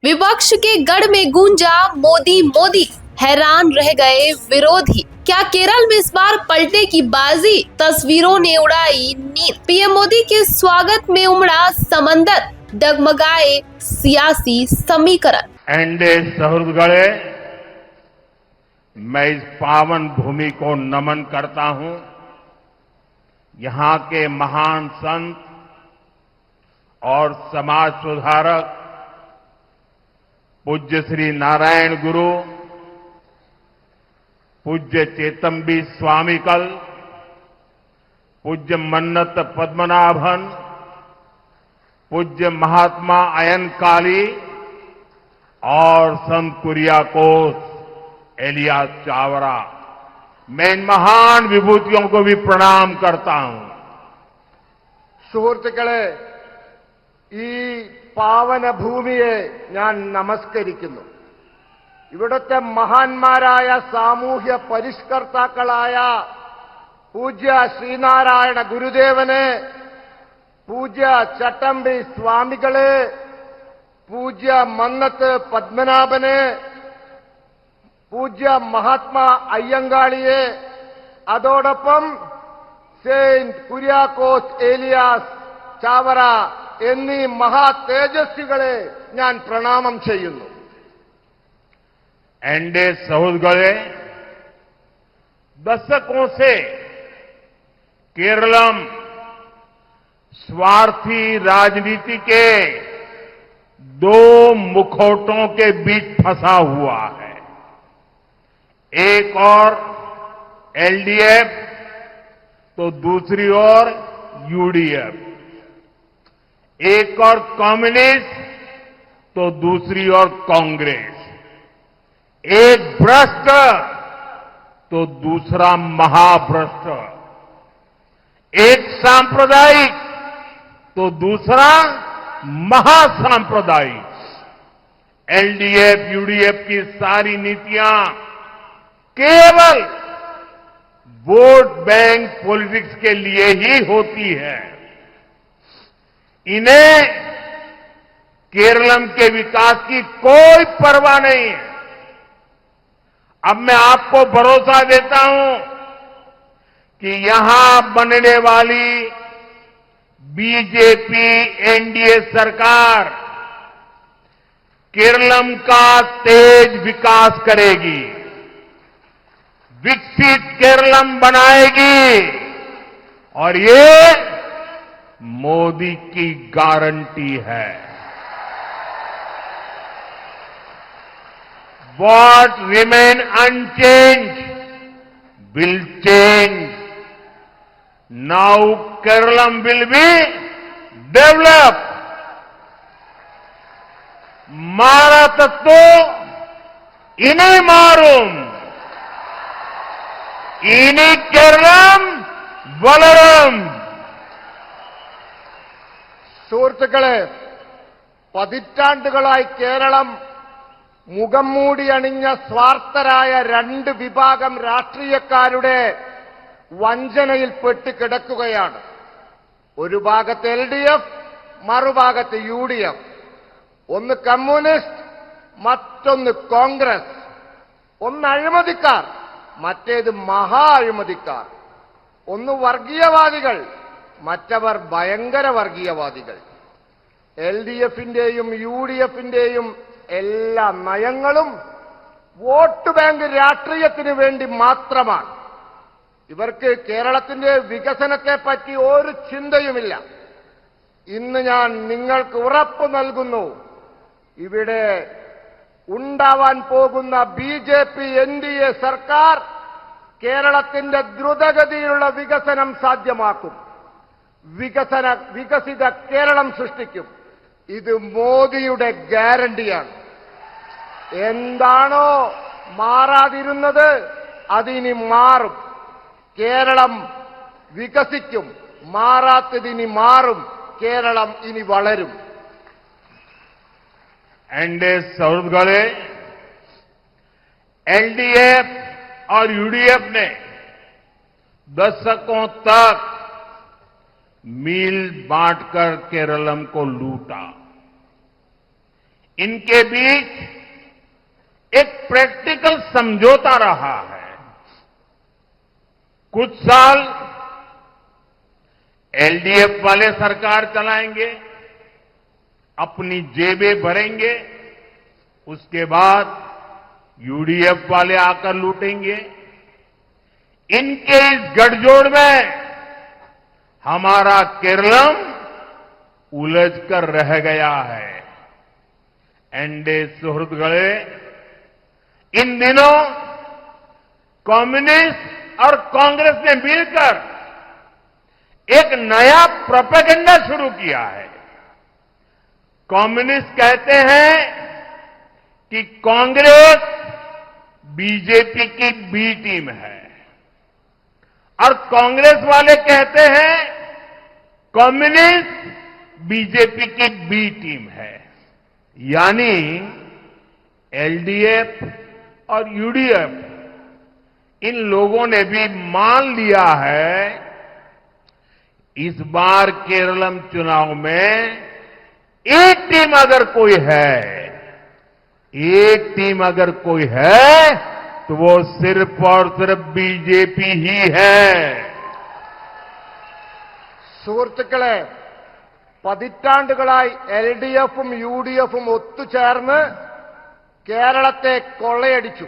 विपक्ष के गढ़ में गूंजा मोदी मोदी, हैरान रह गए विरोधी। क्या केरल में इस बार पलटे की बाजी? तस्वीरों ने उड़ाई नींद। पीएम मोदी के स्वागत में उमड़ा समंदर, डगमगाए सियासी समीकरण। एंडे सहृदगढ़े, मैं इस पावन भूमि को नमन करता हूं। यहां के महान संत और समाज सुधारक पूज्य श्री नारायण गुरु, पूज्य चेतम्बी स्वामीकल, पूज्य मन्नत पद्मनाभन, पूज्य महात्मा अयनकाली और संत कुरियाकोस एलियास चावरा, मैं इन महान विभूतियों को भी प्रणाम करता हूं। സുഹൃത്തുക്കളെ, ഈ പാവന ഭൂമിയെ ഞാൻ നമസ്കരിക്കുന്നു. ഇവിടുത്തെ മഹാന്മാരായ സാമൂഹ്യ പരിഷ്കർത്താക്കളായ പൂജ്യ ശ്രീനാരായണ ഗുരുദേവനെ, പൂജ്യ ചട്ടമ്പി സ്വാമികളെ, പൂജ്യ മന്നത്ത് പത്മനാഭനെ, പൂജ്യ മഹാത്മാ അയ്യങ്കാളിയെ, അതോടൊപ്പം സെയിന്റ് കുര്യാക്കോസ് ഏലിയാസ് ചാവറ എന്നീ മഹാ തേജസ്വികളെ ഞാൻ പ്രണാമം ചെയ്യുന്നു. एंडे सहृदगढ़े, दशकों से केरलम स्वार्थी राजनीति के दो मुखौटों के बीच फंसा हुआ है। एक और एलडीएफ तो दूसरी ओर यूडीएफ, एक और कम्युनिस्ट तो दूसरी ओर कांग्रेस, एक भ्रष्ट तो दूसरा महाभ्रष्ट, एक सांप्रदायिक तो दूसरा महासांप्रदायिक। एलडीएफ यूडीएफ की सारी नीतियां केवल वोट बैंक पॉलिटिक्स के लिए ही होती है। इन्हें केरलम के विकास की कोई परवाह नहीं है। अब मैं आपको भरोसा देता हूं कि यहां बनने वाली बीजेपी एनडीए सरकार केरलम का तेज विकास करेगी, विकसित केरलम बनाएगी, और ये मोदी की गारंटी है। What remain unchanged will change. Now Kerala will be developed. मारा तत्व इन्हें मारूं, इनी केरलम वलरम। സുഹൃത്തുക്കളെ, പതിറ്റാണ്ടുകളായി കേരളം മുഖം മൂടി അണിഞ്ഞ സ്വാർത്ഥരായ രണ്ട് വിഭാഗം രാഷ്ട്രീയക്കാരുടെ വഞ്ചനയിൽപ്പെട്ട് കിടക്കുകയാണ്. ഒരു ഭാഗത്ത് എൽഡിഎഫ്, മറുഭാഗത്ത് യുഡിഎഫ്. ഒന്ന് കമ്മ്യൂണിസ്റ്റ്, മറ്റൊന്ന് കോൺഗ്രസ്. ഒന്ന് അഴിമതിക്കാർ, മറ്റേത് മഹാ അഴിമതിക്കാർ. ഒന്ന് വർഗീയവാദികൾ, മറ്റവർ ഭയങ്കര വർഗീയവാദികൾ. എൽഡിഎഫിന്റെയും യുഡിഎഫിന്റെയും എല്ലാ നയങ്ങളും വോട്ട് ബാങ്ക് രാഷ്ട്രീയത്തിന് വേണ്ടി മാത്രമാണ്. ഇവർക്ക് കേരളത്തിന്റെ വികസനത്തെപ്പറ്റി ഒരു ചിന്തയുമില്ല. ഇന്ന് ഞാൻ നിങ്ങൾക്ക് ഉറപ്പ് നൽകുന്നു, ഇവിടെ ഉണ്ടാവാൻ പോകുന്ന ബിജെപി എൻഡിഎ സർക്കാർ കേരളത്തിന്റെ ദ്രുതഗതിയിലുള്ള വികസനം സാധ്യമാക്കും. വികസിത കേരളം സൃഷ്ടിക്കും. ഇത് മോദിയുടെ ഗ്യാരണ്ടിയാണ്. എന്താണോ മാറാതിരുന്നത് അതിനി മാറും. കേരളം വികസിക്കും, മാറാത്തതിനി മാറും. കേരളം ഇനി വളരും. एंडे सहृदगढ़े, एलडीएफ और यूडीएफ ने दशकों तक मील बांटकर केरलम को लूटा। इनके बीच एक प्रैक्टिकल समझौता रहा है। कुछ साल एलडीएफ वाले सरकार चलाएंगे, अपनी जेबें भरेंगे, उसके बाद यूडीएफ वाले आकर लूटेंगे। इनके इस गठजोड़ में हमारा केरलम उलझकर रह गया है। एनडे सुहृदगळे, इन दिनों कम्युनिस्ट और कांग्रेस ने मिलकर एक नया प्रोपेगेंडा शुरू किया है। कम्युनिस्ट कहते हैं कि कांग्रेस बीजेपी की बी टीम है और कांग्रेस वाले कहते हैं कम्युनिस्ट बीजेपी की बी टीम है। यानी एलडीएफ और यूडीएफ, इन लोगों ने भी मान लिया है इस बार केरलम चुनाव में एक टीम अगर कोई है, एक टीम अगर कोई है तो वो सिर्फ और सिर्फ बीजेपी ही है। സുഹൃത്തുക്കളെ, പതിറ്റാണ്ടുകളായി എൽഡിഎഫും യുഡിഎഫും ഒത്തുചേർന്ന് കേരളത്തെ കൊള്ളയടിച്ചു.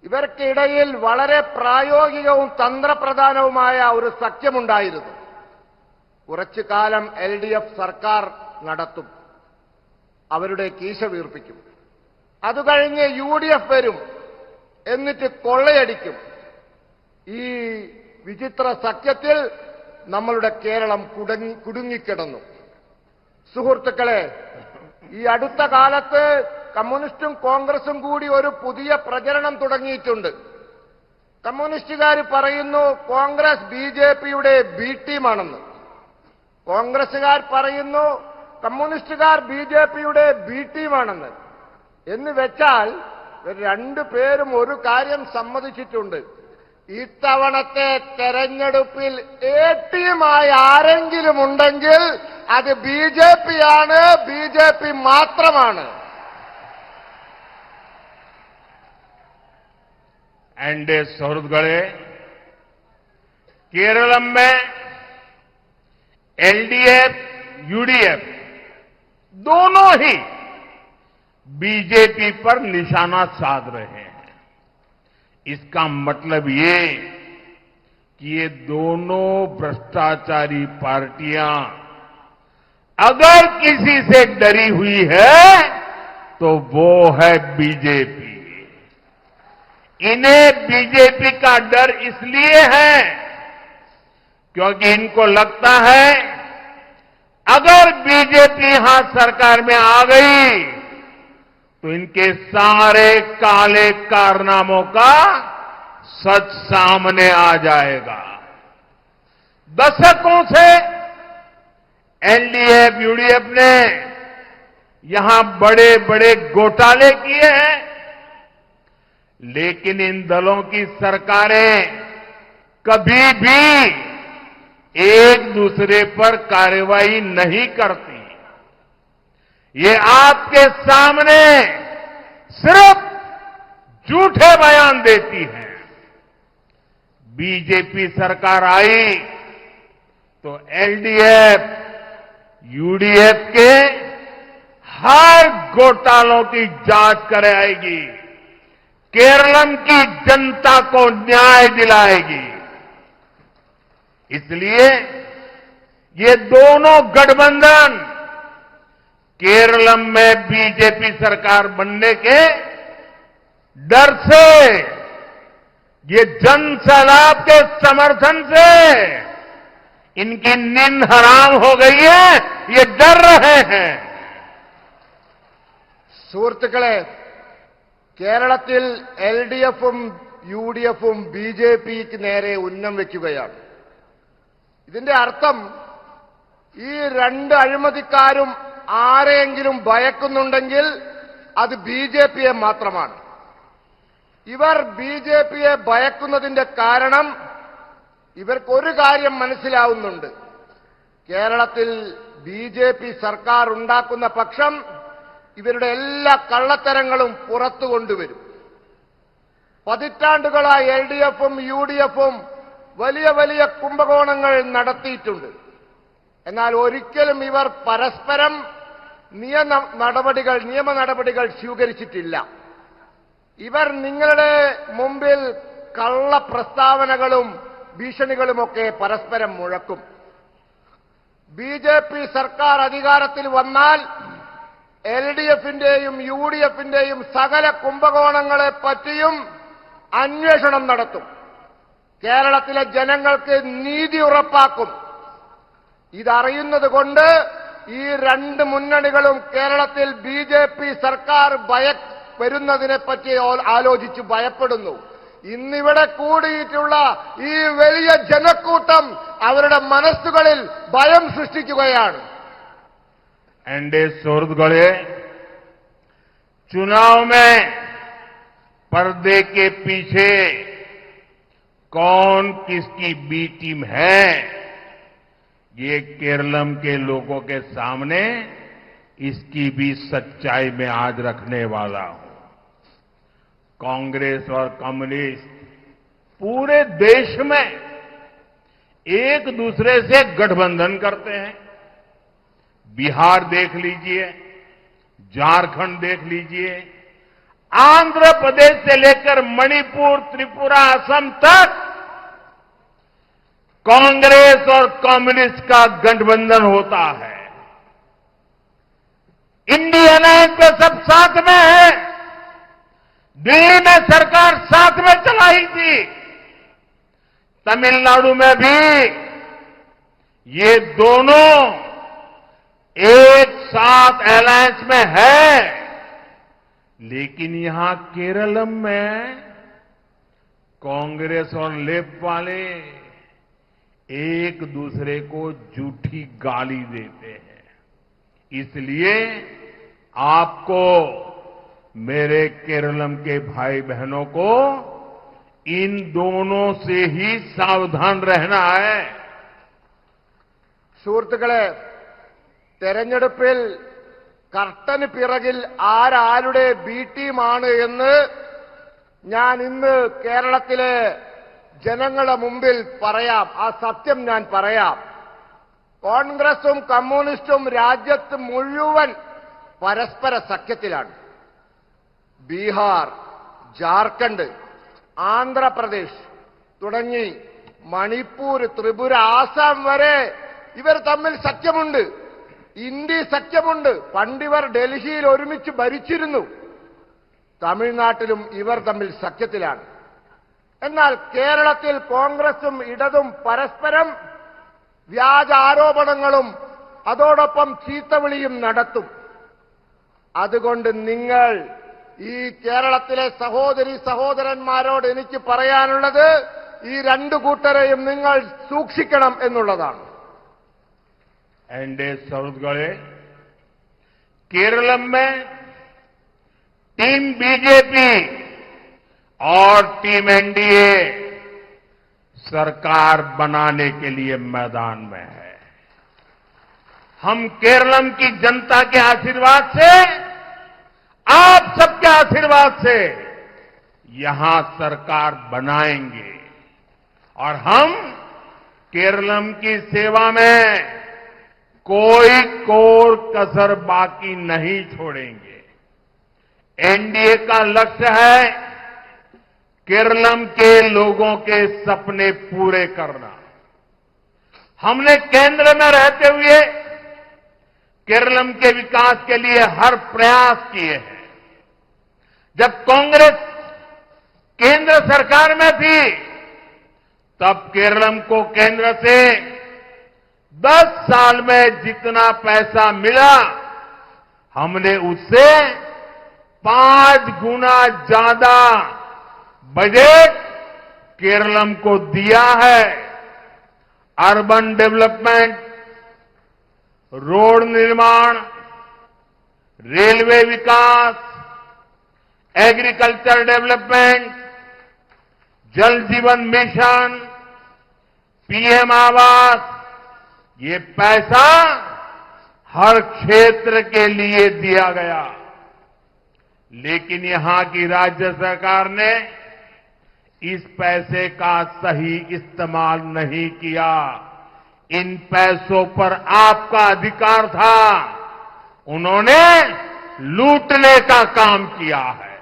ഇവർക്കിടയിൽ വളരെ പ്രായോഗികവും തന്ത്രപ്രധാനവുമായ ഒരു സഖ്യമുണ്ടായിരുന്നു. കുറച്ചു കാലം എൽഡിഎഫ് സർക്കാർ നടത്തും, അവരുടെ കീശ വീർപ്പിക്കും. അതുകഴിഞ്ഞ് യുഡിഎഫ് വരും, എന്നിട്ട് കൊള്ളയടിക്കും. ഈ വിചിത്ര സഖ്യത്തിൽ നമ്മളുടെ കേരളം കുടുങ്ങിക്കിടന്നു. സുഹൃത്തുക്കളെ, ഈ അടുത്ത കാലത്ത് കമ്മ്യൂണിസ്റ്റും കോൺഗ്രസും കൂടി ഒരു പുതിയ പ്രചരണം തുടങ്ങിയിട്ടുണ്ട്. കമ്മ്യൂണിസ്റ്റുകാർ പറയുന്നു കോൺഗ്രസ് ബിജെപിയുടെ ബി ടീമാണെന്ന്. കോൺഗ്രസുകാർ പറയുന്നു കമ്മ്യൂണിസ്റ്റുകാർ ബിജെപിയുടെ ബി ടീമാണെന്ന്. എന്ന് വെച്ചാൽ രണ്ടുപേരും ഒരു കാര്യം സമ്മതിച്ചിട്ടുണ്ട്. ഇത്തവണത്തെ തെരഞ്ഞെടുപ്പിൽ എ ടീമായി ആരെങ്കിലും ഉണ്ടെങ്കിൽ അത് ബിജെപിയാണ്, ബിജെപി മാത്രമാണ്. एनडे सुहृदगळे, केरलम में एलडीएफ, यूडीएफ दोनों ही बीजेपी पर निशाना साध रहे हैं। इसका मतलब ये कि ये दोनों भ्रष्टाचारी पार्टियां अगर किसी से डरी हुई है तो वो है बीजेपी। इन्हें बीजेपी का डर इसलिए है क्योंकि इनको लगता है अगर बीजेपी यहां सरकार में आ गई तो इनके सारे काले कारनामों का सच सामने आ जाएगा। दशकों से एलडीएफ, यूडीएफ ने यहां बड़े बड़े घोटाले किए हैं, लेकिन इन दलों की सरकारें कभी भी एक दूसरे पर कार्रवाई नहीं करती। ये आपके सामने सिर्फ झूठे बयान देती है। बीजेपी सरकार आई तो एलडीएफ, यूडीएफ के हर घोटालों की जांच कराएगी, केरलम की जनता को न्याय दिलाएगी। इसलिए ये दोनों गठबंधन केरलम में बीजेपी सरकार बनने के डर से, ये जन सैलाब के समर्थन से इनकी नींद हराम हो गई है, ये डर रहे हैं। സുഹൃത്തുക്കളെ, കേരളത്തിൽ എൽഡിഎഫും യുഡിഎഫും ബിജെപിക്ക് നേരെ ഉന്നം വയ്ക്കുകയാണ്. ഇതിന്റെ അർത്ഥം ഈ രണ്ട് അഴിമതിക്കാരും ആരെങ്കിലും ഭയക്കുന്നുണ്ടെങ്കിൽ അത് ബിജെപിയെ മാത്രമാണ്. ഇവർ ബിജെപിയെ ഭയക്കുന്നതിന്റെ കാരണം ഇവർക്കൊരു കാര്യം മനസ്സിലാവുന്നുണ്ട്. കേരളത്തിൽ ബിജെപി സർക്കാർ ഉണ്ടാക്കുന്ന പക്ഷം ഇവരുടെ എല്ലാ കള്ളത്തരങ്ങളും പുറത്തു കൊണ്ടുവരും. പതിറ്റാണ്ടുകളായി LDFും UDFും വലിയ വലിയ കുംഭകോണങ്ങൾ നടത്തിയിട്ടുണ്ട്. എന്നാൽ ഒരിക്കലും ഇവർ പരസ്പരം നിയമ നടപടികൾ സ്വീകരിച്ചിട്ടില്ല. ഇവർ നിങ്ങളുടെ മുമ്പിൽ കള്ള പ്രസ്താവനകളും ഭീഷണികളുമൊക്കെ പരസ്പരം മുഴക്കും. BJP സർക്കാർ അധികാരത്തിൽ വന്നാൽ LDFന്റെയും UDFന്റെയും സകല കുംഭകോണങ്ങളെ പറ്റിയും അന്വേഷണം നടത്തും. കേരളത്തിലെ ജനങ്ങൾക്ക് നീതി ഉറപ്പാക്കും. ഇതറിയുന്നത് കൊണ്ട് ഈ രണ്ട് മുന്നണികളും കേരളത്തിൽ BJP സർക്കാർ വരുന്നതിനെപ്പറ്റി ആലോചിച്ച് ഭയപ്പെടുന്നു. ഇന്നിവിടെ കൂടിയിട്ടുള്ള ഈ വലിയ ജനക്കൂട്ടം അവരുടെ മനസ്സുകളിൽ ഭയം സൃഷ്ടിക്കുകയാണ്. एनडीए सुहृदगढ़े चुनाव में पर्दे के पीछे कौन किसकी बी टीम है, ये केरलम के लोगों के सामने इसकी भी सच्चाई में आज रखने वाला हूं. कांग्रेस और कम्युनिस्ट पूरे देश में एक दूसरे से गठबंधन करते हैं. बिहार देख लीजिए, झारखंड देख लीजिए, आंध्र प्रदेश से लेकर मणिपुर, त्रिपुरा, असम तक कांग्रेस और कम्युनिस्ट का गठबंधन होता है. इंडिया अलायंस पे सब साथ में है. दिल्ली में सरकार साथ में चलाई थी. तमिलनाडु में भी ये दोनों एक साथ अलायंस में है. लेकिन यहां केरलम में कांग्रेस और लेफ्ट वाले एक दूसरे को झूठी गाली देते हैं. इसलिए आपको, मेरे केरलम के भाई बहनों को, इन दोनों से ही सावधान रहना है. സുഹൃത്തുക്കളെ, തെരഞ്ഞെടുപ്പിൽ കർട്ടന് പിറകിൽ ആരാരുടെ ബി ടീമാണ് എന്ന് ഞാൻ ഇന്ന് കേരളത്തിലെ ജനങ്ങളുടെ മുമ്പിൽ പറയാം. ആ സത്യം ഞാൻ പറയാം. കോൺഗ്രസും കമ്മ്യൂണിസ്റ്റും രാജ്യത്ത് മുഴുവൻ പരസ്പര സഖ്യത്തിലാണ്. ബീഹാർ, ജാർഖണ്ഡ്, ആന്ധ്രാപ്രദേശ് തുടങ്ങി മണിപ്പൂർ, ത്രിപുര, ആസാം വരെ ഇവർ തമ്മിൽ സഖ്യമുണ്ട്. ഇന്ത്യ സഖ്യമുണ്ട്. പണ്ടിവർ ഡൽഹിയിൽ ഒരുമിച്ച് ഭരിച്ചിരുന്നു. തമിഴ്നാട്ടിലും ഇവർ തമ്മിൽ സഖ്യത്തിലാണ്. എന്നാൽ കേരളത്തിൽ കോൺഗ്രസും ഇടതും പരസ്പരം വ്യാജ ആരോപണങ്ങളും അതോടൊപ്പം ചീത്തവിളിയും നടത്തും. അതുകൊണ്ട് നിങ്ങൾ, ഈ കേരളത്തിലെ സഹോദരി സഹോദരന്മാരോട് എനിക്ക് പറയാനുള്ളത്, ഈ രണ്ടു കൂട്ടരെയും നിങ്ങൾ സൂക്ഷിക്കണം എന്നുള്ളതാണ്. एनडीए सौरगढ़े केरलम में टीम बीजेपी और टीम एनडीए सरकार बनाने के लिए मैदान में है. हम केरलम की जनता के आशीर्वाद से, आप सबके आशीर्वाद से यहां सरकार बनाएंगे और हम केरलम की सेवा में कोई कोर कसर बाकी नहीं छोड़ेंगे. एनडीए का लक्ष्य है केरलम के लोगों के सपने पूरे करना. हमने केंद्र में रहते हुए केरलम के विकास के लिए हर प्रयास किए हैं. जब कांग्रेस केंद्र सरकार में थी, तब केरलम को केंद्र से 10 साल में जितना पैसा मिला, हमने उससे 5 गुना ज्यादा बजट केरलम को दिया है. अर्बन डेवलपमेंट, रोड निर्माण, रेलवे विकास, एग्रीकल्चर डेवलपमेंट, जल जीवन मिशन, पीएम आवास, ये पैसा हर क्षेत्र के लिए दिया गया. लेकिन यहां की राज्य सरकार ने इस पैसे का सही इस्तेमाल नहीं किया। इन पैसों पर आपका अधिकार था, उन्होंने लूटने का काम किया है।